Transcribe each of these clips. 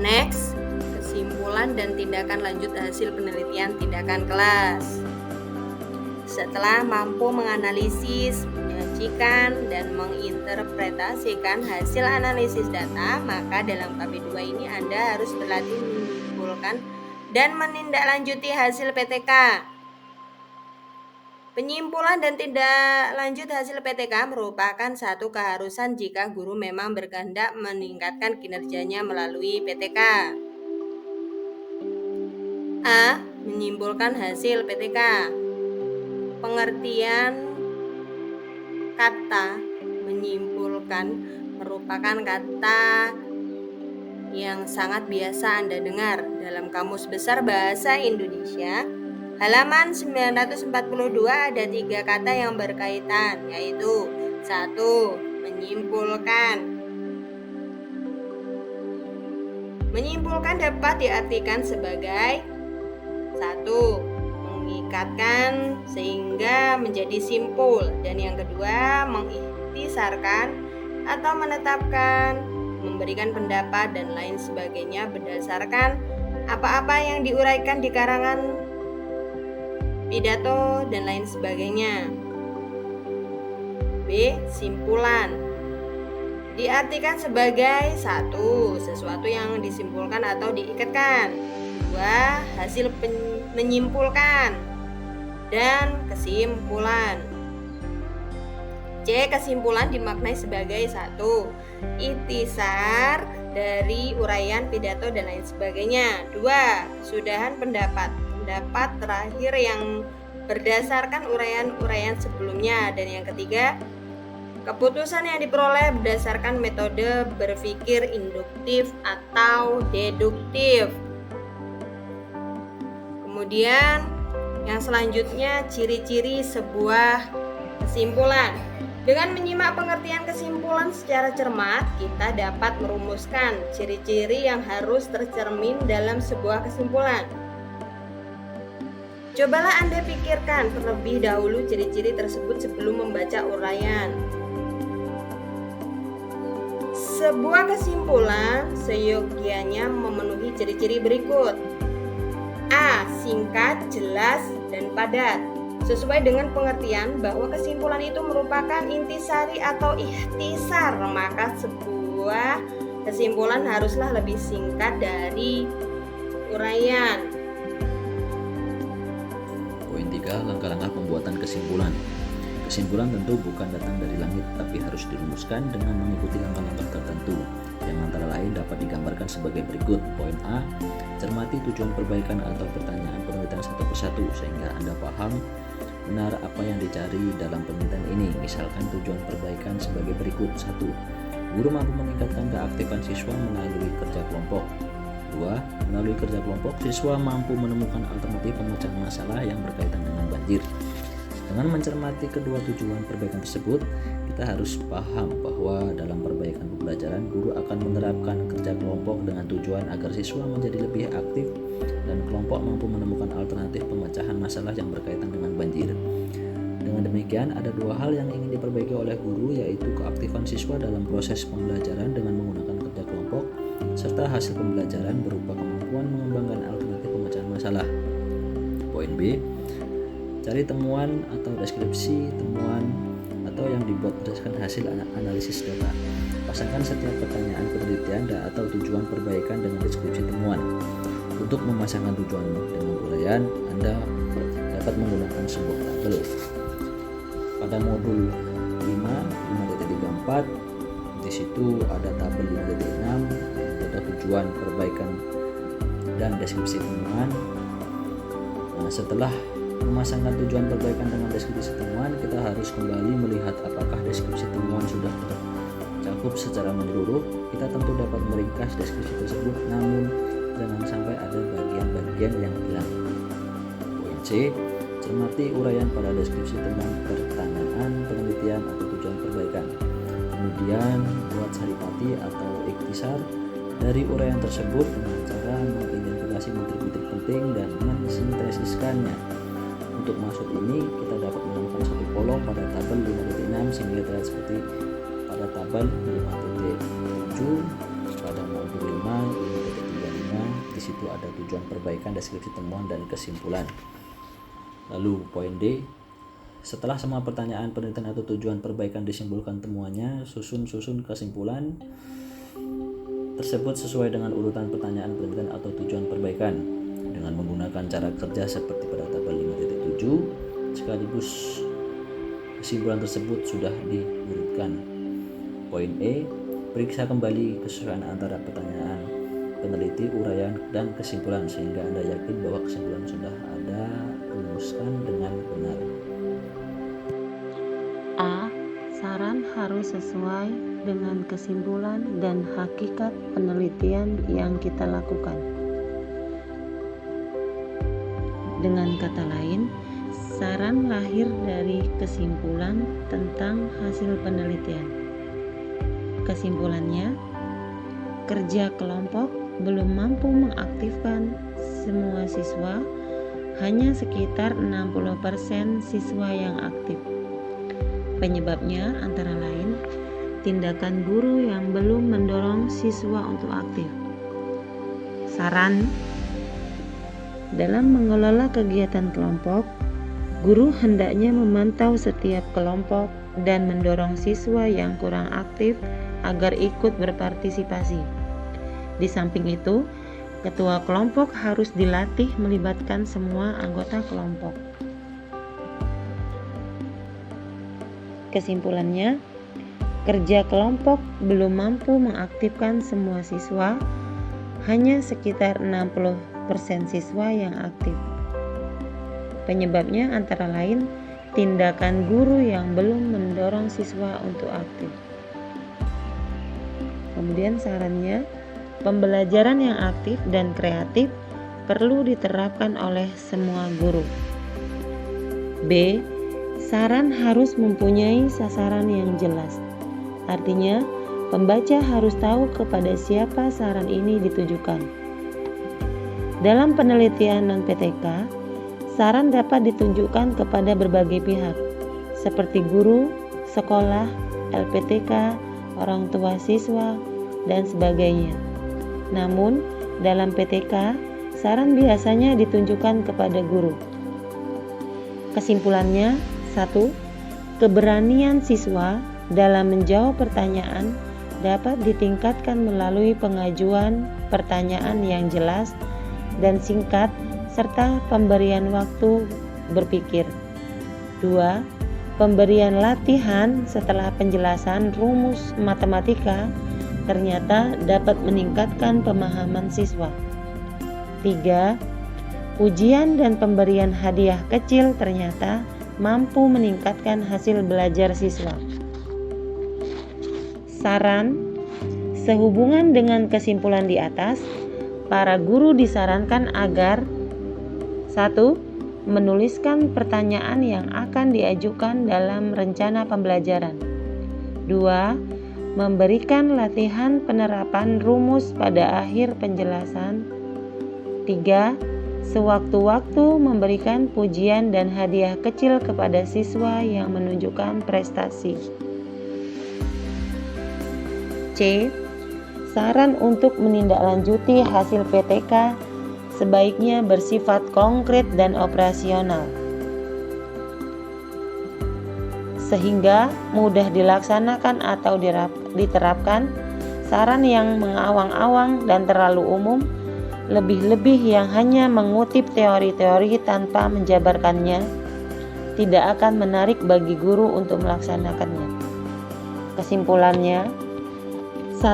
Next, kesimpulan dan tindakan lanjut hasil penelitian tindakan kelas. Setelah mampu menganalisis, menyajikan, dan menginterpretasikan hasil analisis data, maka dalam KP2 ini Anda harus berlatih menyimpulkan dan menindaklanjuti hasil PTK. Penyimpulan dan tindak lanjut hasil PTK merupakan satu keharusan jika guru memang berkehendak meningkatkan kinerjanya melalui PTK. A. Menyimpulkan hasil PTK. Pengertian kata menyimpulkan merupakan kata yang sangat biasa Anda dengar dalam Kamus Besar Bahasa Indonesia. Halaman 942 ada 3 kata yang berkaitan, yaitu 1. Menyimpulkan. Menyimpulkan dapat diartikan sebagai 1. Mengikatkan sehingga menjadi simpul, dan yang kedua mengikhtisarkan atau menetapkan, memberikan pendapat dan lain sebagainya berdasarkan apa-apa yang diuraikan di karangan pidato dan lain sebagainya. B. Simpulan diartikan sebagai 1. Sesuatu yang disimpulkan atau diikatkan, 2. Hasil menyimpulkan, dan kesimpulan. C. Kesimpulan dimaknai sebagai 1. Ikhtisar dari uraian pidato dan lain sebagainya, 2. Kesudahan pendapat terakhir yang berdasarkan uraian-uraian sebelumnya, dan yang ketiga keputusan yang diperoleh berdasarkan metode berpikir induktif atau deduktif. Kemudian yang selanjutnya, ciri-ciri sebuah kesimpulan. Dengan menyimak pengertian kesimpulan secara cermat, kita dapat merumuskan ciri-ciri yang harus tercermin dalam sebuah kesimpulan. Cobalah Anda pikirkan terlebih dahulu ciri-ciri tersebut sebelum membaca uraian. Sebuah kesimpulan seyogianya memenuhi ciri-ciri berikut. A. Singkat, jelas, dan padat. Sesuai dengan pengertian bahwa kesimpulan itu merupakan intisari atau ikhtisar, maka sebuah kesimpulan haruslah lebih singkat dari uraian. Poin 3. Langkah-langkah pembuatan kesimpulan. Kesimpulan tentu bukan datang dari langit, tapi harus dirumuskan dengan mengikuti langkah-langkah tertentu, yang antara lain dapat digambarkan sebagai berikut. Poin A. Cermati tujuan perbaikan atau pertanyaan penelitian satu persatu, sehingga Anda paham benar apa yang dicari dalam penelitian ini. Misalkan tujuan perbaikan sebagai berikut. 1. Guru mampu meningkatkan keaktifan siswa melalui kerja kelompok. 2. Melalui kerja kelompok, siswa mampu menemukan alternatif pemecahan masalah yang berkaitan dengan banjir. Dengan mencermati kedua tujuan perbaikan tersebut, kita harus paham bahwa dalam perbaikan pembelajaran, guru akan menerapkan kerja kelompok dengan tujuan agar siswa menjadi lebih aktif dan kelompok mampu menemukan alternatif pemecahan masalah yang berkaitan dengan banjir. Dengan demikian, ada 2 hal yang ingin diperbaiki oleh guru, yaitu keaktifan siswa dalam proses pembelajaran dengan menggunakan kerja kelompok, serta hasil pembelajaran berupa kemampuan mengembangkan alternatif pemecahan masalah. Poin B. Cari temuan atau deskripsi temuan atau yang dibuat berdasarkan hasil analisis data. Pasangkan setiap pertanyaan penelitian atau tujuan perbaikan dengan deskripsi temuan. Untuk memasangkan tujuan dengan uraian, Anda dapat menggunakan sebuah tabel. Pada modul 5.34, di situ ada tabel 5.6 yaitu ada tujuan perbaikan dan deskripsi temuan. Nah, setelah memasangkan tujuan perbaikan dengan deskripsi temuan, kita harus kembali melihat apakah deskripsi temuan sudah tercakup secara menyeluruh. Kita tentu dapat meringkas deskripsi tersebut, namun jangan sampai ada bagian-bagian yang hilang. Poin C. Cermati uraian pada deskripsi tentang pertanyaan penelitian atau tujuan perbaikan. Kemudian buat saripati atau ikhtisar dari uraian tersebut dengan cara mengidentifikasi butir-butir penting dan mensintesiskannya. Untuk maksud ini, kita dapat menemukan satu kolom pada tabel 5.6 sehingga terlihat seperti pada tabel 5.7 pada modul 5 5.3. lalu ada tujuan perbaikan, deskripsi temuan, dan kesimpulan. Lalu poin D, setelah semua pertanyaan, penelitian atau tujuan perbaikan disimpulkan temuannya, susun kesimpulan tersebut sesuai dengan urutan pertanyaan, penelitian atau tujuan perbaikan dengan menggunakan cara kerja seperti pada tabel 5.7 sekaligus kesimpulan tersebut sudah diurutkan. Poin E, periksa kembali kesesuaian antara pertanyaan peneliti, uraian, dan kesimpulan sehingga Anda yakin bahwa kesimpulan sudah Anda rumuskan dengan benar. A. Saran harus sesuai dengan kesimpulan dan hakikat penelitian yang kita lakukan. Dengan kata lain, saran lahir dari kesimpulan tentang hasil penelitian. Kesimpulannya, kerja kelompok belum mampu mengaktifkan semua siswa, hanya sekitar 60% siswa yang aktif. Penyebabnya antara lain tindakan guru yang belum mendorong siswa untuk aktif. Saran: dalam mengelola kegiatan kelompok, guru hendaknya memantau setiap kelompok dan mendorong siswa yang kurang aktif agar ikut berpartisipasi. Di samping itu, ketua kelompok harus dilatih melibatkan semua anggota kelompok. Kesimpulannya, kerja kelompok belum mampu mengaktifkan semua siswa, hanya sekitar 60% siswa yang aktif. Penyebabnya antara lain tindakan guru yang belum mendorong siswa untuk aktif. Kemudian sarannya, pembelajaran yang aktif dan kreatif perlu diterapkan oleh semua guru. B. Saran harus mempunyai sasaran yang jelas. Artinya, pembaca harus tahu kepada siapa saran ini ditujukan. Dalam penelitian non-PTK, saran dapat ditunjukkan kepada berbagai pihak, seperti guru, sekolah, LPTK, orang tua siswa, dan sebagainya. Namun, dalam PTK, saran biasanya ditunjukkan kepada guru. Kesimpulannya, 1. Keberanian siswa dalam menjawab pertanyaan dapat ditingkatkan melalui pengajuan pertanyaan yang jelas dan singkat serta pemberian waktu berpikir. 2. Pemberian latihan setelah penjelasan rumus matematika ternyata dapat meningkatkan pemahaman siswa. 3. Ujian dan pemberian hadiah kecil ternyata mampu meningkatkan hasil belajar siswa. Saran: sehubungan dengan kesimpulan di atas, para guru disarankan agar 1. Menuliskan pertanyaan yang akan diajukan dalam rencana pembelajaran. 2. Memberikan latihan penerapan rumus pada akhir penjelasan. 3. Sewaktu-waktu memberikan pujian dan hadiah kecil kepada siswa yang menunjukkan prestasi. C. Saran untuk menindaklanjuti hasil PTK sebaiknya bersifat konkret dan operasional, sehingga mudah dilaksanakan atau diterapkan. Saran yang mengawang-awang dan terlalu umum, lebih-lebih yang hanya mengutip teori-teori tanpa menjabarkannya, tidak akan menarik bagi guru untuk melaksanakannya. Kesimpulannya, 1.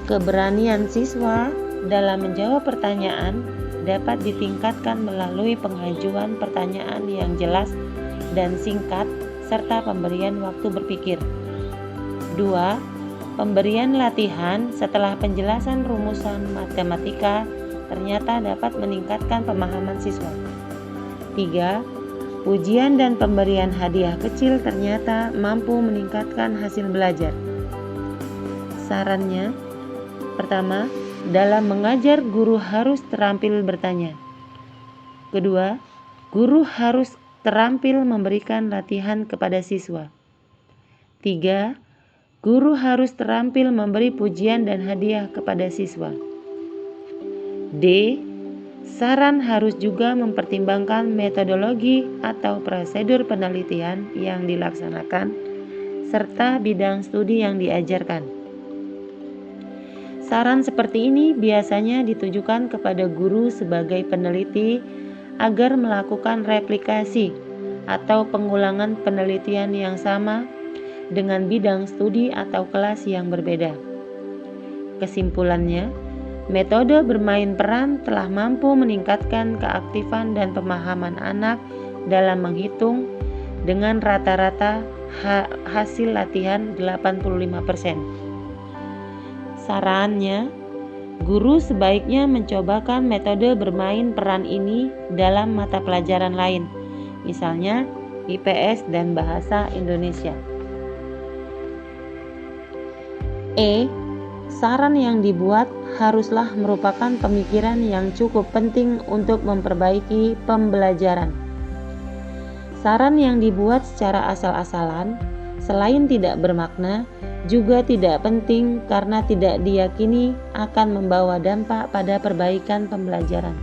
Keberanian siswa dalam menjawab pertanyaan dapat ditingkatkan melalui pengajuan pertanyaan yang jelas dan singkat serta pemberian waktu berpikir. 2. Pemberian latihan setelah penjelasan rumusan matematika ternyata dapat meningkatkan pemahaman siswa. 3. Pujian dan pemberian hadiah kecil ternyata mampu meningkatkan hasil belajar. Sarannya, pertama, dalam mengajar guru harus terampil bertanya. Kedua, guru harus terampil memberikan latihan kepada siswa. 3. Guru harus terampil memberi pujian dan hadiah kepada siswa. D. Saran harus juga mempertimbangkan metodologi atau prosedur penelitian yang dilaksanakan serta bidang studi yang diajarkan. Saran seperti ini biasanya ditujukan kepada guru sebagai peneliti agar melakukan replikasi atau pengulangan penelitian yang sama dengan bidang studi atau kelas yang berbeda. Kesimpulannya, metode bermain peran telah mampu meningkatkan keaktifan dan pemahaman anak dalam menghitung dengan rata-rata hasil latihan 85%. Sarannya, guru sebaiknya mencobakan metode bermain peran ini dalam mata pelajaran lain, misalnya IPS dan Bahasa Indonesia. Saran yang dibuat haruslah merupakan pemikiran yang cukup penting untuk memperbaiki pembelajaran. Saran yang dibuat secara asal-asalan, selain tidak bermakna, juga tidak penting karena tidak diyakini akan membawa dampak pada perbaikan pembelajaran.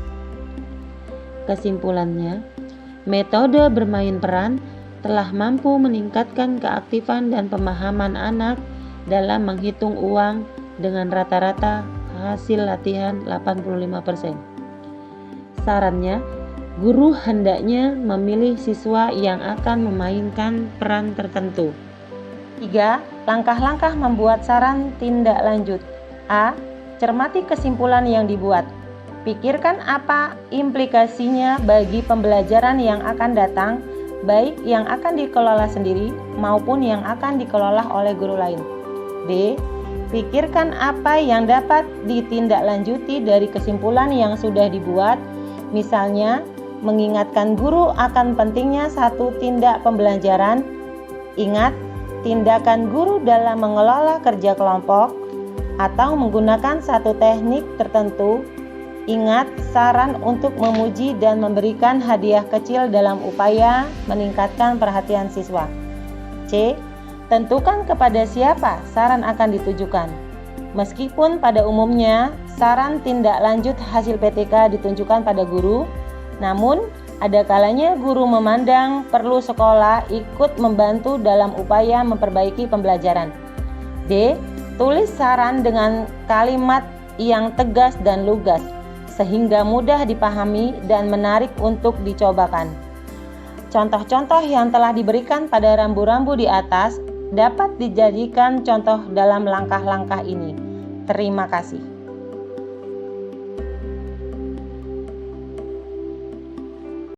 Kesimpulannya, metode bermain peran telah mampu meningkatkan keaktifan dan pemahaman anak dalam menghitung uang dengan rata-rata hasil latihan 85%. Sarannya, guru hendaknya memilih siswa yang akan memainkan peran tertentu. 3. Langkah-langkah membuat saran tindak lanjut. A. Cermati kesimpulan yang dibuat. Pikirkan apa implikasinya bagi pembelajaran yang akan datang, baik yang akan dikelola sendiri maupun yang akan dikelola oleh guru lain. B. Pikirkan apa yang dapat ditindaklanjuti dari kesimpulan yang sudah dibuat, misalnya mengingatkan guru akan pentingnya satu tindak pembelajaran. Ingat, tindakan guru dalam mengelola kerja kelompok atau menggunakan satu teknik tertentu. Ingat saran untuk memuji dan memberikan hadiah kecil dalam upaya meningkatkan perhatian siswa. C. Tentukan kepada siapa saran akan ditujukan. Meskipun pada umumnya saran tindak lanjut hasil PTK ditunjukkan pada guru, namun ada kalanya guru memandang perlu sekolah ikut membantu dalam upaya memperbaiki pembelajaran. D. Tulis saran dengan kalimat yang tegas dan lugas, sehingga mudah dipahami dan menarik untuk dicobakan. Contoh-contoh yang telah diberikan pada rambu-rambu di atas dapat dijadikan contoh dalam langkah-langkah ini. Terima kasih.